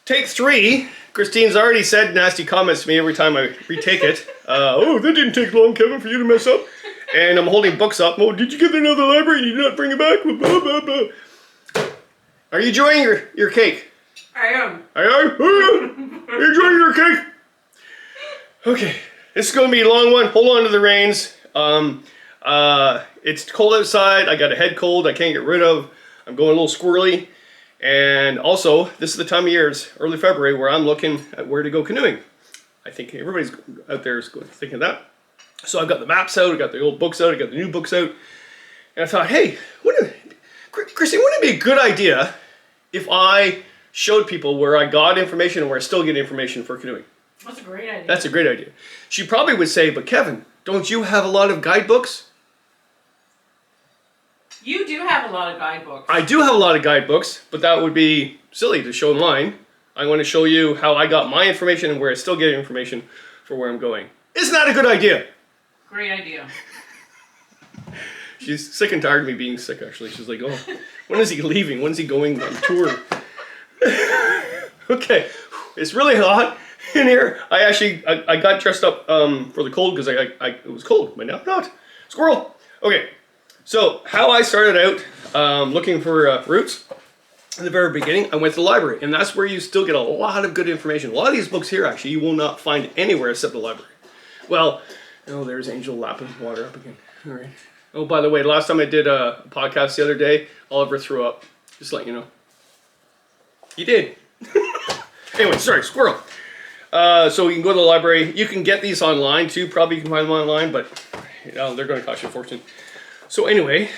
Take 3. Christine's already said nasty comments to me every time I retake it. Oh, that didn't take long, Kevin, for you to mess up. And I'm holding books up. Oh, did you get that out of the library and you did not bring it back? Blah, blah, blah. Are you enjoying your cake? I am. Are you enjoying your cake? Okay, this is going to be a long one. Hold on to the reins. It's cold outside. I got a head cold I can't get rid of. I'm going a little squirrely. And also, this is the time of year, it's early February, where I'm looking at where to go canoeing. I think everybody's out there is thinking that. So I've got the maps out, I've got the old books out, I've got the new books out. And I thought, hey, Christine, wouldn't it be a good idea if I showed people where I got information and where I still get information for canoeing? That's a great idea. That's a great idea. She probably would say, but Kevin, don't you have a lot of guidebooks? You do have a lot of guidebooks. I do have a lot of guidebooks, but that would be silly to show mine. I want to show you how I got my information and where I still get information for where I'm going. Isn't that a good idea? Great idea. She's sick and tired of me being sick, actually. She's like, oh, when is he leaving? When's he going on tour? Okay, it's really hot in here. I got dressed up for the cold because it was cold, but now not. Squirrel. Okay. So, how I started out looking for routes, in the very beginning, I went to the library, and that's where you still get a lot of good information. A lot of these books here, actually, you will not find anywhere except the library. Well, oh, there's Angel lapping water up again. All right. Oh, by the way, last time I did a podcast the other day, Oliver threw up. Just to let you know. He did. Anyway, sorry, squirrel. So you can go to the library. You can get these online, too. Probably you can find them online, but you know, they're going to cost you a fortune. So anyway,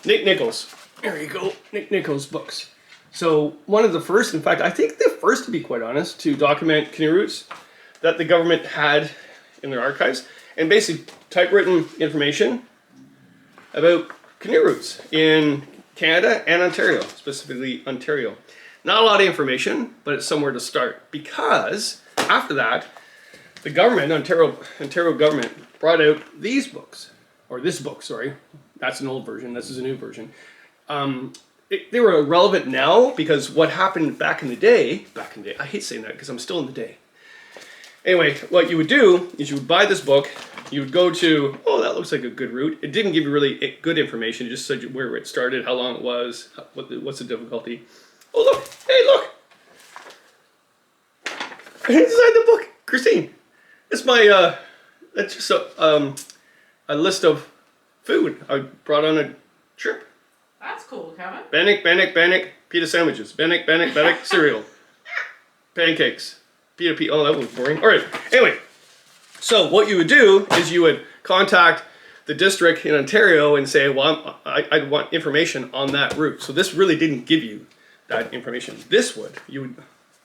Nick Nichols. There you go, Nick Nichols books. So one of the first, in fact, I think the first, to be quite honest, to document canoe routes that the government had in their archives, and basically typewritten information about canoe routes in Canada and Ontario, specifically Ontario. Not a lot of information, but it's somewhere to start, because after that, the government, Ontario government, brought out these books. Or this book, sorry. That's an old version. This is a new version. They were relevant now because what happened back in the day, I hate saying that because I'm still in the day. Anyway, what you would do is you would buy this book, you would go to, oh, that looks like a good route. It didn't give you really good information, it just said where it started, how long it was, what's the difficulty. Oh, look, hey, look. Inside the book, Christine. It's my, that's just a list of food I brought on a trip. That's cool, Kevin. Bannock, pita sandwiches. Bannock, cereal. Pancakes. Pita. Oh, that was boring. All right. Anyway, so what you would do is you would contact the district in Ontario and say, well, I want information on that route. So this really didn't give you that information. This would. You would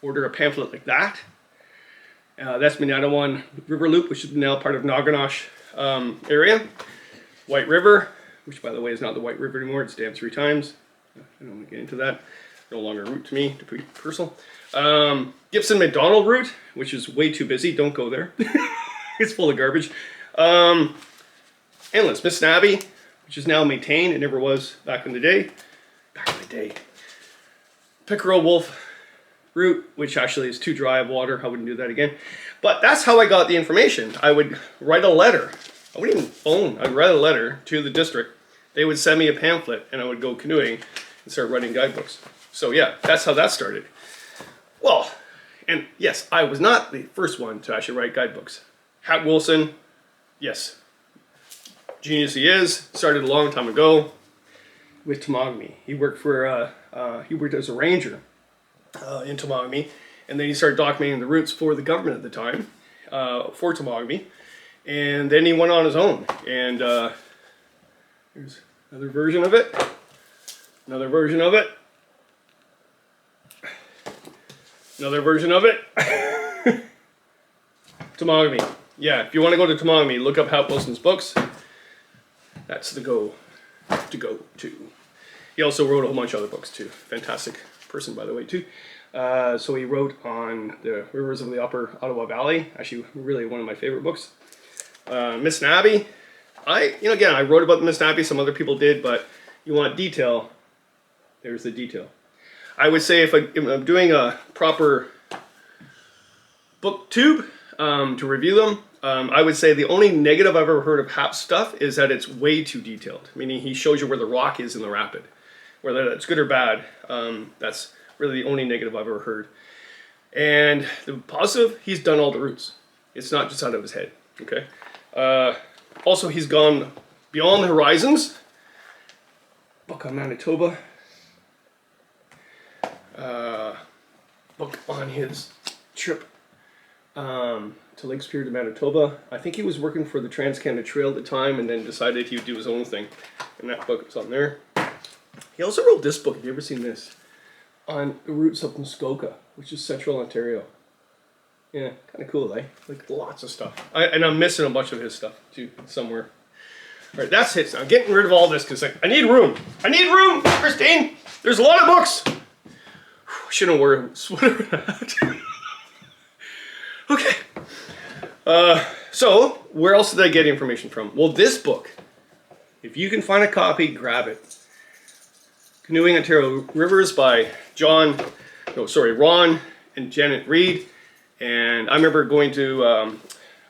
order a pamphlet like that. That's Minadawan River Loop, which is now part of Naganosh area. White River, which by the way is not the White River anymore, it's dammed 3 times. I don't want to get into that. No longer a route to me, to be personal. Gibson McDonald route, which is way too busy, don't go there. It's full of garbage. Endless Miss Nabby, which is now maintained, it never was back in the day. Pickerel Wolf route, which actually is too dry of water, I wouldn't do that again. But that's how I got the information. I would write a letter. I wouldn't even phone. I'd write a letter to the district. They would send me a pamphlet and I would go canoeing and start writing guidebooks. So yeah, that's how that started. Well, and yes, I was not the first one to actually write guidebooks. Hap Wilson, yes, genius he is, started a long time ago with Temiskaming. He worked as a ranger in Temiskaming, and then he started documenting the routes for the government at the time, for Temiskaming, and then he went on his own, and here's another version of it, another version of it, another version of it. Temiskaming. Yeah, if you want to go to Temiskaming, look up Hap Wilson's books. That's the go to. He also wrote a whole bunch of other books too. Fantastic person, by the way, too. So he wrote on the rivers of the upper Ottawa Valley. Actually, really one of my favorite books. Miss Nabby. Again, I wrote about the Miss Nabby. Some other people did, but you want detail. There's the detail. I would say if I'm doing a proper booktube to review them, I would say the only negative I've ever heard of Hap's stuff is that it's way too detailed. Meaning he shows you where the rock is in the rapid. Whether that's good or bad, that's really the only negative I've ever heard. And the positive, he's done all the routes. It's not just out of his head, okay? Also, he's gone beyond the horizons. Book on Manitoba. Book on his trip to Lake Superior to Manitoba. I think he was working for the Trans-Canada Trail at the time and then decided he would do his own thing. And that book is on there. He also wrote this book, have you ever seen this? On the routes of Muskoka, which is central Ontario. Yeah, kind of cool, eh? Like lots of stuff. And I'm missing a bunch of his stuff too, somewhere. All right, that's it. So I'm getting rid of all this because I need room. I need room, Christine. There's a lot of books. I shouldn't wear a sweater. Okay. So where else did I get information from? Well, this book. If you can find a copy, grab it. Canoeing Ontario Rivers by Ron and Janet Reed. And I remember going to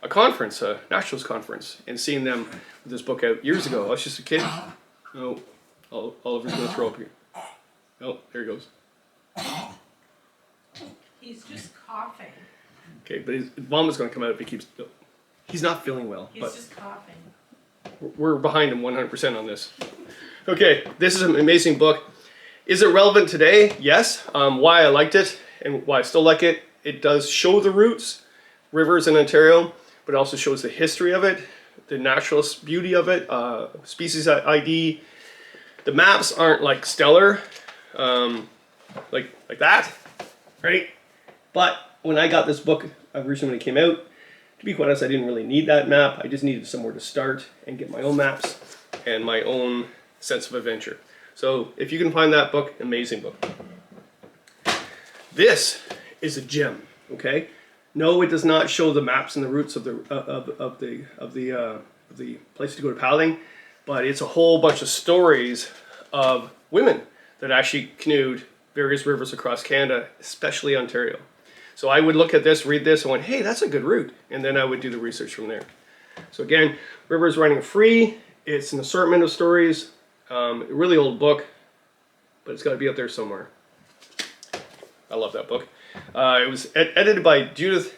a conference, a nationals conference, and seeing them with this book out years ago. I was just a kid. Oh, Oliver's going to throw up here. Oh, there he goes. He's just coughing. Okay, but his vomit is going to come out if he keeps... He's not feeling well. He's just coughing. We're behind him 100% on this. Okay, this is an amazing book. Is it relevant today? Yes. Why I liked it and why I still like it. It does show the routes, rivers in Ontario, but it also shows the history of it, the natural beauty of it, species ID. The maps aren't like stellar, like that, right? But when I got this book originally when it came out, to be quite honest, I didn't really need that map. I just needed somewhere to start and get my own maps and my own sense of adventure. So if you can find that book, amazing book. This is a gem, okay? No, it does not show the maps and the routes of the place to go to paddling, but it's a whole bunch of stories of women that actually canoed various rivers across Canada, especially Ontario. So I would look at this, read this, and went, hey, that's a good route. And then I would do the research from there. So again, Rivers Running Free. It's an assortment of stories. A really old book, but it's got to be up there somewhere. I love that book. It was edited by Judith,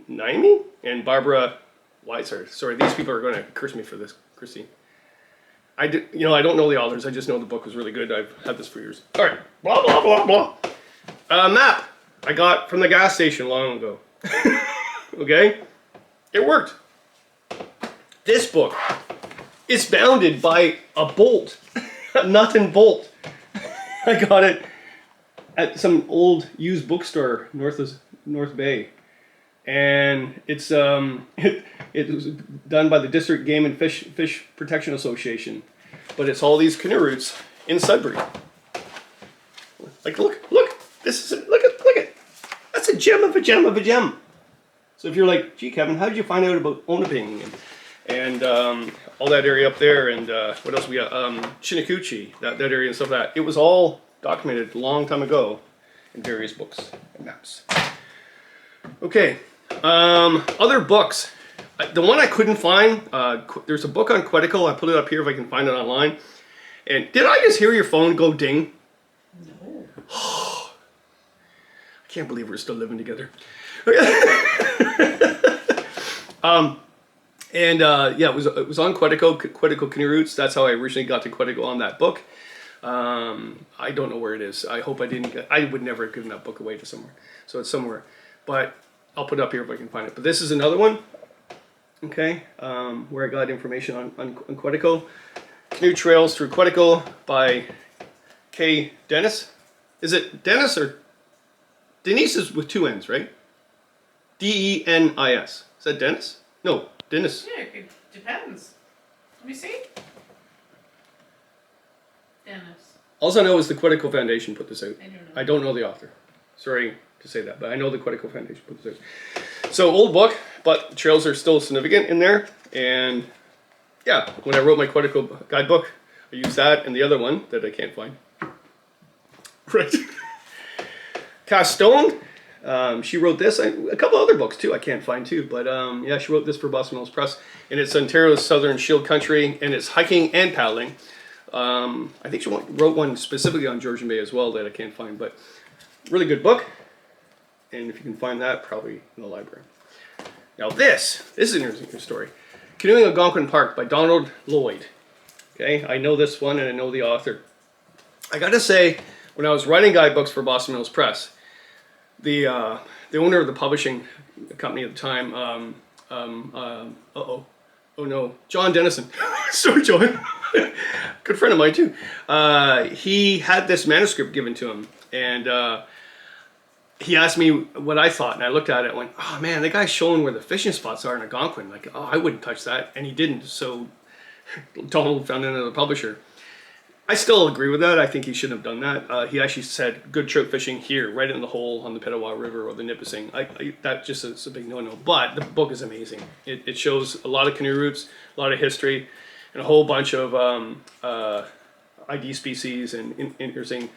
Naimi and Barbara Weiser. Sorry, these people are going to curse me for this, Christine. I don't know the authors. I just know the book was really good. I've had this for years. All right, blah blah blah blah. Map I got from the gas station long ago. Okay, it worked. This book is bounded by a bolt, a nut and bolt. I got it at some old used bookstore North Bay, and it's it was done by the District Game and Fish Protection Association, but it's all these canoe routes in Sudbury. Like look, this is look at that's a gem of a gem of a gem. So if you're like, gee Kevin, how did you find out about Onaping and all that area up there, and what else we got? Chinnakuchi, that area and stuff like that. It was all documented a long time ago in various books and maps. Okay, other books. The one I couldn't find, there's a book on Quetico. I put it up here if I can find it online. And did I just hear your phone go ding? No. I can't believe we're still living together. Yeah, it was on Quetico Canoe Routes. That's how I originally got to Quetico on that book. I don't know where it is. I hope I would never have given that book away to somewhere. So it's somewhere. But I'll put it up here if I can find it. But this is another one, okay, where I got information on Quetico. Canoe Trails Through Quetico by K. Dennis. Is it Dennis or... Denise is with two N's, right? D-E-N-I-S. Is that Dennis? No, Dennis. Yeah, it depends. Let me see. Dennis. All I know is the Quetico Foundation put this out. I don't know. I don't know the author. Sorry to say that, but I know the Quetico Foundation put this out. So, old book, but the trails are still significant in there. And yeah, when I wrote my Quetico guidebook, I I use that and the other one that I can't find. Right. Cast Stone. She wrote this. A couple other books too I can't find too. But yeah, she wrote this for Boston Mills Press. And it's Ontario's Southern Shield Country. And it's hiking and paddling. I think she wrote one specifically on Georgian Bay as well that I can't find. But really good book. And if you can find that, probably in the library. Now this is an interesting story. Canoeing Algonquin Park by Donald Lloyd. Okay, I know this one and I know the author. I got to say, when I was writing guidebooks for Boston Mills Press, the owner of the publishing company at the time, oh no, John Dennison. Sorry, John. Good friend of mine too. He had this manuscript given to him, and he asked me what I thought, and I looked at it and went, oh man, the guy's showing where the fishing spots are in Algonquin. Like, oh, I wouldn't touch that. And he didn't, so Donald found another publisher. I still agree with that. I think he shouldn't have done that. He actually said good trout fishing here, right in the hole on the Petawawa River or the Nipissing. That just is a big no-no. But the book is amazing. It shows a lot of canoe routes, a lot of history, and a whole bunch of ID species and interesting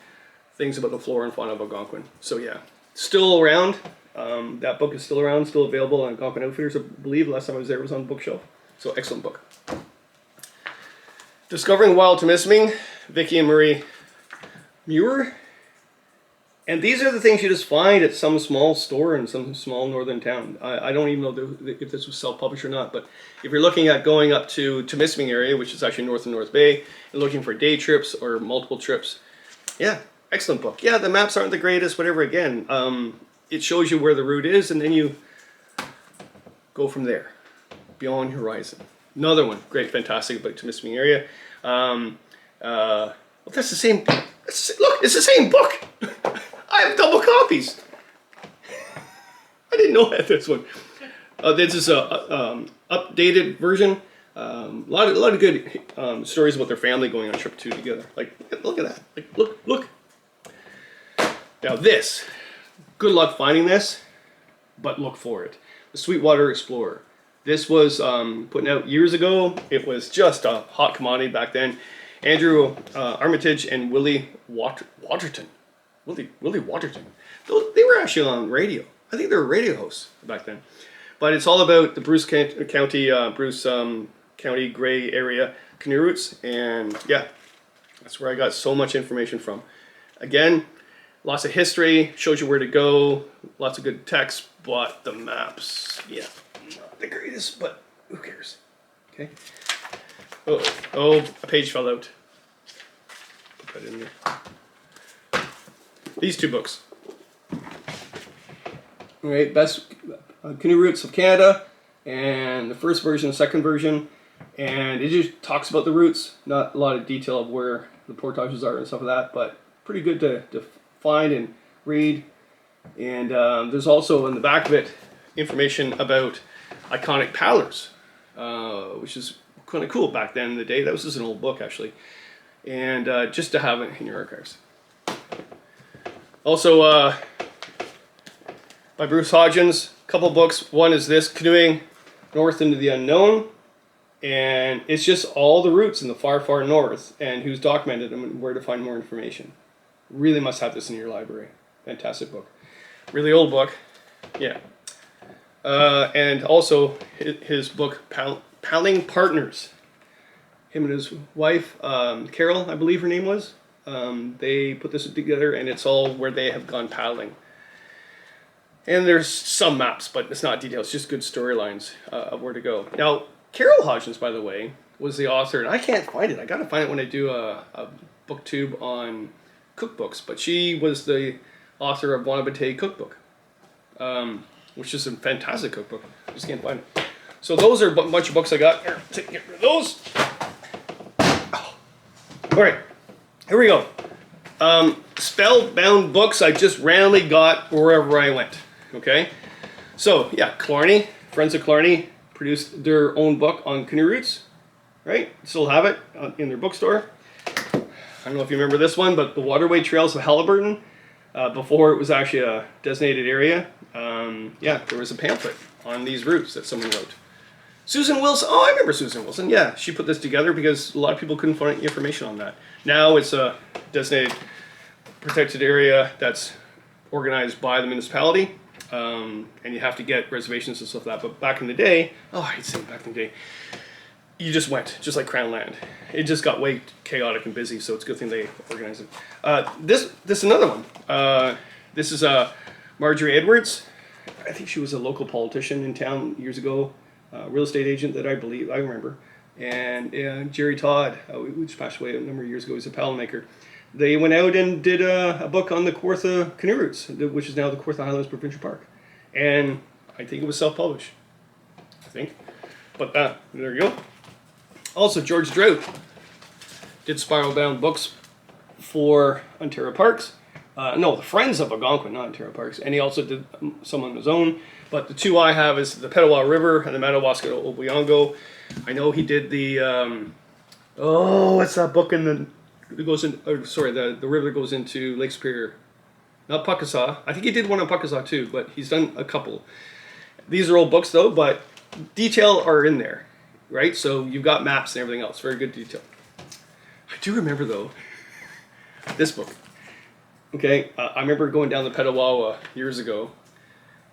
things about the flora and fauna of Algonquin. So yeah. Still around. That book is still around, still available on Algonquin Outfitters. I believe last time I was there it was on the bookshelf. So excellent book. Discovering Wild Temiskaming, Vicki and Marie Muir. And these are the things you just find at some small store in some small northern town. I don't even know if this was self-published or not, but if you're looking at going up to Temiskaming area, which is actually north of North Bay, and looking for day trips or multiple trips, yeah. Excellent book. Yeah, the maps aren't the greatest, whatever. Again, it shows you where the route is, and then you go from there, beyond horizon. Another one, great, fantastic about Temiskaming area. Well, that's the same. Look, it's the same book. I have double copies. I didn't know I had this one. This is a updated version. A lot of good stories about their family going on trip 2 together. Like, look at that. Like, look. Now this, good luck finding this, but look for it. The Sweetwater Explorer. This was put out years ago. It was just a hot commodity back then. Andrew Armitage and Willie Waterton. Willie Waterton. They were actually on radio. I think they were radio hosts back then. But it's all about the Bruce County Gray area canoe routes. And yeah, that's where I got so much information from. Again, lots of history, shows you where to go, lots of good text, but the maps, yeah, not the greatest, but who cares? Okay. Oh, a page fell out. Put that in there. These 2 books. All right, best canoe routes of Canada, and the first version, the second version, and it just talks about the routes, not a lot of detail of where the portages are and stuff like that, but pretty good to find and read. And there's also in the back of it information about iconic paddlers, which is kind of cool back then in the day. That was just an old book actually, and just to have it in your archives. Also by Bruce Hodgins, a couple books. One is this, Canoeing North into the Unknown, and it's just all the routes in the far north and who's documented them and where to find more information. Really must have this in your library. Fantastic book. Really old book. Yeah. And also his book, Paddling Partners. Him and his wife, Carol, I believe her name was. They put this together, and it's all where they have gone paddling. And there's some maps, but it's not details, it's just good storylines of where to go. Now, Carol Hodgins, by the way, was the author, and I can't find it. I gotta find it when I do a booktube on cookbooks, but she was the author of Wanabate Cookbook, which is a fantastic cookbook. I just can't find it. So those are a bunch of books I got. Here, get rid of those. Oh. All right, here we go. Spellbound books I just randomly got wherever I went. Okay, so yeah, Killarney, Friends of Killarney produced their own book on canoe routes. Right, still have it in their bookstore. I don't know if you remember this one, but the Waterway Trails of Haliburton, before it was actually a designated area, yeah, there was a pamphlet on these routes that someone wrote. Susan Wilson. Oh, I remember Susan Wilson. Yeah, she put this together because a lot of people couldn't find information on that. Now it's a designated protected area that's organized by the municipality, and you have to get reservations and stuff like that. But back in the day, oh, I'd say back in the day, you just went, just like Crown Land. It just got way chaotic and busy, so it's a good thing they organized it. This is another one. This is Marjorie Edwards. I think she was a local politician in town years ago, real estate agent that I remember. And Jerry Todd, which passed away a number of years ago, he was a paddle maker. They went out and did a book on the Kawartha canoe routes, which is now the Kawartha Highlands Provincial Park. And I think it was self-published, I think. But there you go. Also, George Drought did Spiral Bound books for Ontario Parks. No, the Friends of Algonquin, not Ontario Parks. And he also did some on his own. But the two I have is the Petawawa River and the Madawaska to Obiango. I know he did the, what's that book in the, it goes in, the river that goes into Lake Superior. Not Puckasaw. I think he did one on Puckasaw too, but he's done a couple. These are old books though, but detail are in there, right? So you've got maps and everything else. Very good detail. I do remember though, this book. Okay, I remember going down the Petawawa years ago,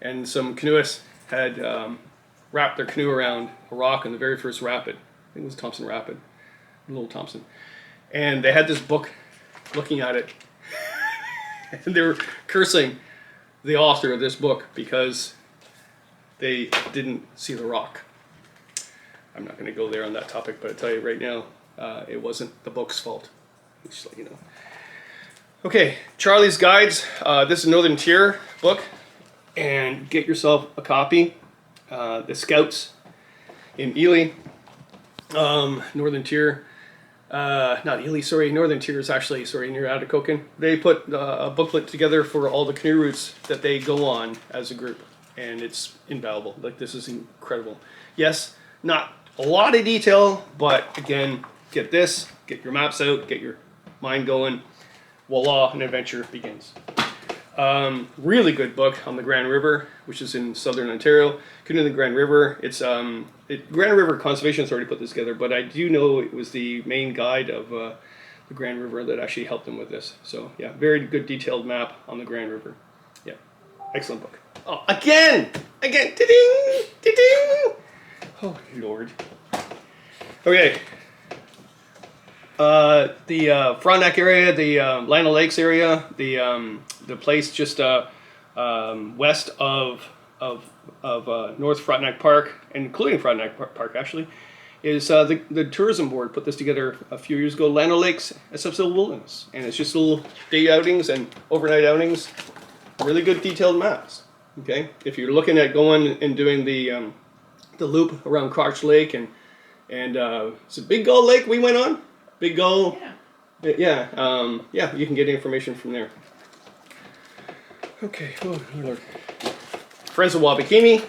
and some canoeists had wrapped their canoe around a rock in the very first rapid. I think it was Thompson Rapid, Little Thompson. And they had this book looking at it, and they were cursing the author of this book because they didn't see the rock. I'm not going to go there on that topic, but I tell you right now, it wasn't the book's fault. Just to let you know. Okay, Charlie's Guides. This is Northern Tier book, and get yourself a copy. The Scouts in Ely, Northern Tier. Not Ely, sorry. Northern Tier is actually, near Atikokan. They put a booklet together for all the canoe routes that they go on as a group, and it's invaluable. Like, this is incredible. Yes, not a lot of detail, but again, get this, get your maps out, get your mind going. Voila, an adventure begins. Really good book on the Grand River, which is in southern Ontario. Canoe the Grand River. It's Grand River Conservation Authority put this together, but I do know it was the main guide of the Grand River that actually helped them with this. So yeah, very good detailed map on the Grand River. Yeah, excellent book. Oh, again, ding, ding. Oh Lord. Okay. The Frontenac area, the Lana Lakes area, the place just west of North Frontenac Park, including Frontenac Park actually, is the tourism board put this together a few years ago. Lana Lakes Accessible Wilderness, and it's just little day outings and overnight outings. Really good detailed maps. Okay, if you're looking at going and doing the loop around Crotch Lake and it's a Big Gull Lake we went on. Big Gull. Yeah. Yeah, you can get information from there. Okay. Oh, Lord. Friends of Wabakimi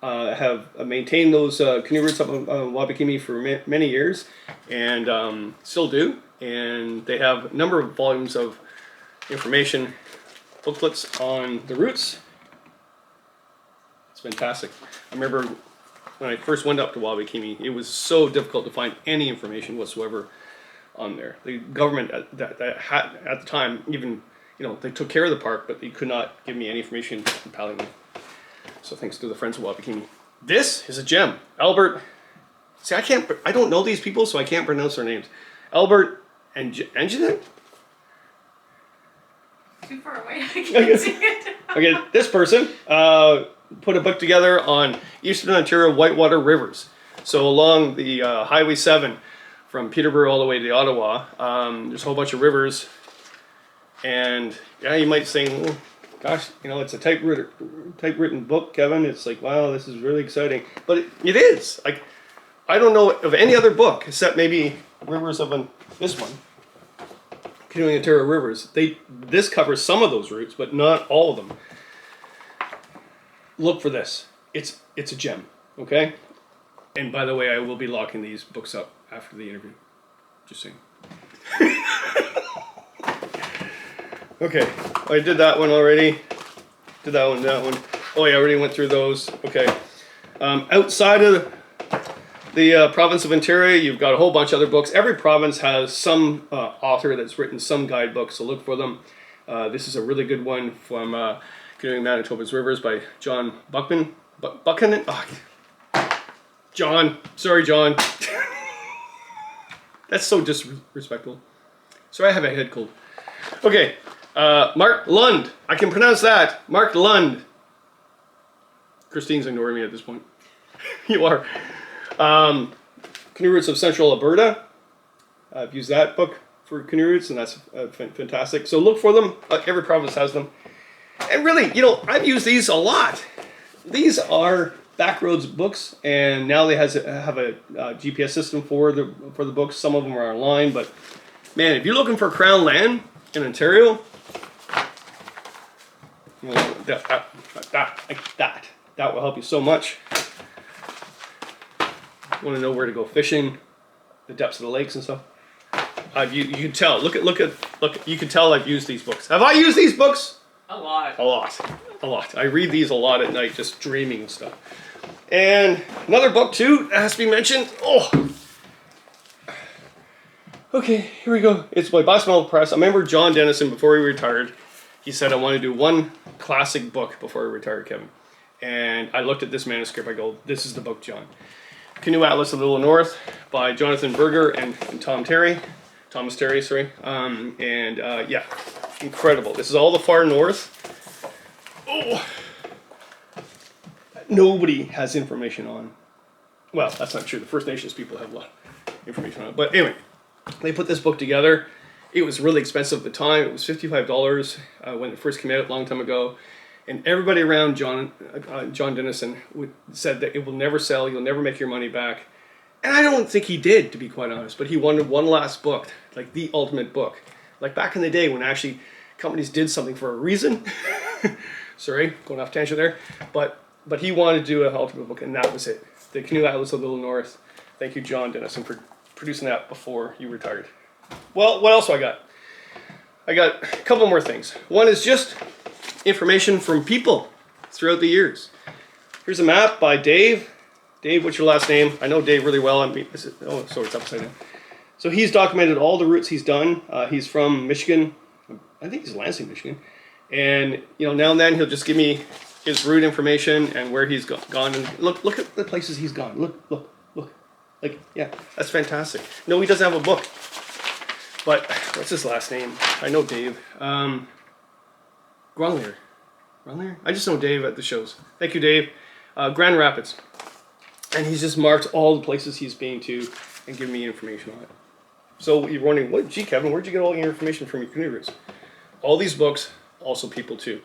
have maintained those canoe routes up on Wabakimi for many years, and still do. And they have a number of volumes of information, booklets on the routes. It's fantastic. I remember when I first went up to Wabakimi, it was so difficult to find any information whatsoever on there. The government at the time, even, they took care of the park, but they could not give me any information compelling me. So thanks to the Friends of Wabakimi. This is a gem. Albert, see, I don't know these people, so I can't pronounce their names. Albert and Engineer? Too far away, I can't see it. Okay, this person put a book together on Eastern Ontario whitewater rivers. So along the Highway 7 from Peterborough all the way to Ottawa, there's a whole bunch of rivers. And yeah, you might say, oh, gosh, it's a typewritten book, Kevin. It's like, wow, this is really exciting. But it is. Like, I don't know of any other book except maybe Rivers of this one. Canoeing Ontario Rivers. This covers some of those routes, but not all of them. Look for this. It's a gem, okay? And by the way, I will be locking these books up after the interview. Just saying. Okay, I did that one already. Did that one. Oh yeah, I already went through those. Okay. Outside of the province of Ontario, you've got a whole bunch of other books. Every province has some author that's written some guidebooks, so look for them. This is a really good one from Canoeing Manitoba's Rivers by John Buckman. Buchanan? Oh, John. Sorry, John. That's so disrespectful. Sorry, I have a head cold. Okay. Mark Lund. I can pronounce that. Mark Lund. Christine's ignoring me at this point. You are. Canoe Routes of Central Alberta. I've used that book for canoe routes, and that's fantastic. So look for them. Every province has them. And really, you know, I've used these a lot. These are backroads books, and now they have a GPS system for the books. Some of them are online, but man, if you're looking for Crown land in Ontario, you know, that will help you so much. You want to know where to go fishing, the depths of the lakes and stuff. You can tell. Look. You can tell I've used these books. Have I used these books? A lot. A lot. I read these a lot at night, just dreaming and stuff. And another book too that has to be mentioned. Oh. Okay, here we go. It's by Boswell Press. I remember John Dennison before he retired. He said, "I want to do one classic book before I retire, Kevin." And I looked at this manuscript. I go, "This is the book, John." Canoe Atlas of the Little North by Jonathan Berger and Thomas Terry, sorry. Yeah, incredible. This is all the far north. Oh, nobody has information on. Well, that's not true. The First Nations people have a lot of information on it. But anyway, they put this book together. It was really expensive at the time. It was $55 when it first came out a long time ago. And everybody around John Dennison said that it will never sell, you'll never make your money back. And I don't think he did, to be quite honest, but he wanted one last book, like the ultimate book. Like back in the day when actually companies did something for a reason. Sorry, going off tangent there. But he wanted to do an ultimate book, and that was it. The Canoe Atlas of the Little North. Thank you, John Dennison, for producing that before you retired. Well, what else do I got? I got a couple more things. One is just information from people throughout the years. Here's a map by Dave. Dave, what's your last name? I know Dave really well. It's upside down. So he's documented all the routes he's done. He's from Michigan. I think he's Lansing, Michigan. And you know, now and then he'll just give me his route information and where he's gone. And look at the places he's gone. Look. Like, yeah, that's fantastic. No, he doesn't have a book. But what's his last name? I know Dave. Grunlier. I just know Dave at the shows. Thank you, Dave. Grand Rapids. And he's just marked all the places he's been to and given me information on it. So you're wondering, gee, Kevin, where'd you get all your information from your canoe routes? All these books, also people too.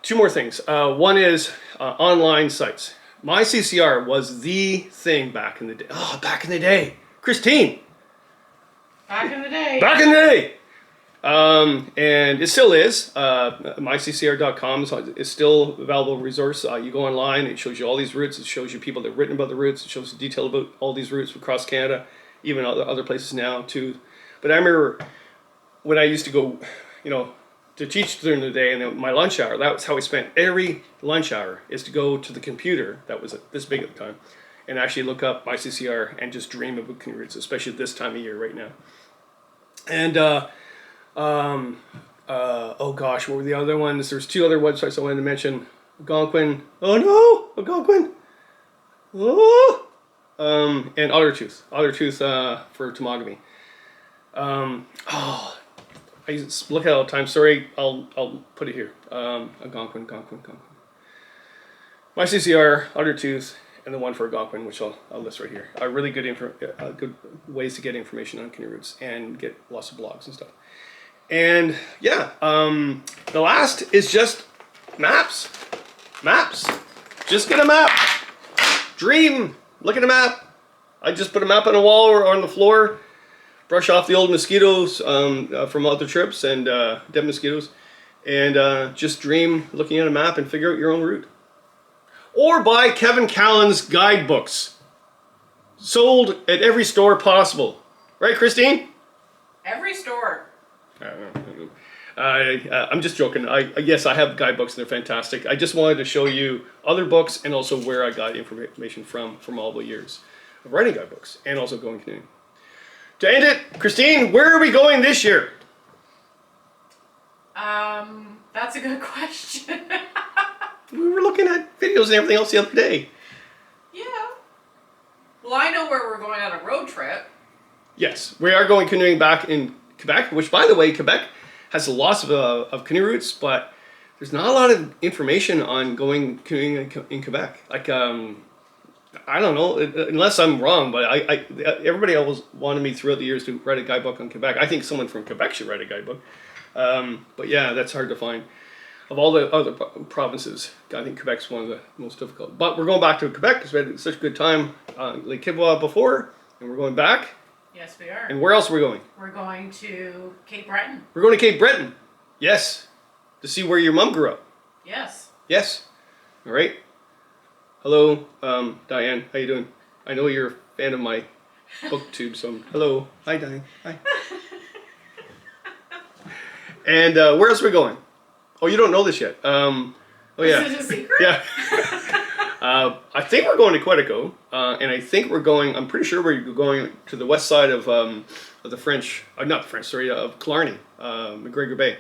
Two more things. One is online sites. MyCCR was the thing back in the day. Oh, back in the day. Christine. Back in the day. And it still is. MyCCR.com is still a valuable resource. You go online, it shows you all these routes. It shows you people that have written about the routes. It shows you detail about all these routes across Canada, even other places now too. But I remember when I used to go, you know, to teach during the day and my lunch hour, that was how I spent every lunch hour, is to go to the computer that was this big at the time and actually look up MyCCR and just dream about canoe routes, especially this time of year right now. And oh gosh, what were the other ones? There's two other websites I wanted to mention. Algonquin. Oh no, Algonquin. Oh. And Ottertooth for Temiskaming. I just look at it all the time. Sorry, I'll put it here. Algonquin. MyCCR, Ottertooth, and the one for Algonquin, which I'll list right here, are really good good ways to get information on canoe routes and get lots of blogs and stuff. And yeah, the last is just maps. Just get a map. Dream. Look at a map. I just put a map on a wall or on the floor. Brush off the old mosquitoes from other trips and dead mosquitoes. And just dream looking at a map and figure out your own route. Or buy Kevin Callan's guidebooks. Sold at every store possible. Right, Christine? Every store. I'm just joking. Yes, I have guidebooks and they're fantastic. I just wanted to show you other books and also where I got information from all the years of writing guidebooks and also going canoeing. To end it, Christine, where are we going this year? That's a good question. We were looking at videos and everything else the other day. Yeah. Well, I know where we're going on a road trip. Yes, we are going canoeing back in Quebec, which, by the way, Quebec has lots of canoe routes, but there's not a lot of information on going canoeing in Quebec. Like, I don't know, unless I'm wrong, but everybody always wanted me throughout the years to write a guidebook on Quebec. I think someone from Quebec should write a guidebook. But yeah, that's hard to find. Of all the other provinces, I think Quebec's one of the most difficult. But we're going back to Quebec because we had such a good time Lake Kibewa before, and we're going back. Yes, we are. And where else are we going? We're going to Cape Breton. We're going to Cape Breton. Yes. To see where your mom grew up. Yes. Yes. All right. Hello, Diane. How you doing? I know you're a fan of my booktube, so hello. Hi, Diane. Hi. And where else are we going? Oh, you don't know this yet. Oh, yeah. Is it a secret? Yeah. I think we're going to Quetico, and I think we're going, I'm pretty sure we're going to the west side of the French, not the French, sorry, of Killarney, McGregor Bay.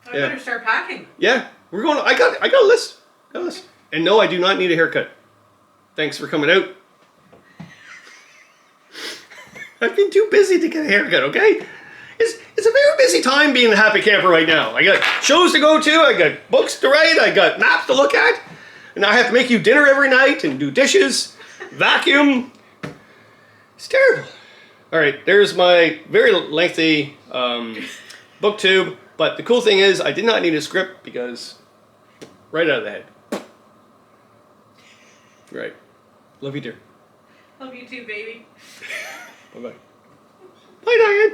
I better start packing. Yeah, we're going, I got a list. And no, I do not need a haircut. Thanks for coming out. I've been too busy to get a haircut, okay? It's a very busy time being a happy camper right now. I got shows to go to, I got books to write, I got maps to look at, and I have to make you dinner every night and do dishes, vacuum. It's terrible. All right, there's my very lengthy booktube, but the cool thing is I did not need a script because right out of the head. Right. Love you, dear. Love you too, baby. Bye-bye. Bye, Diane.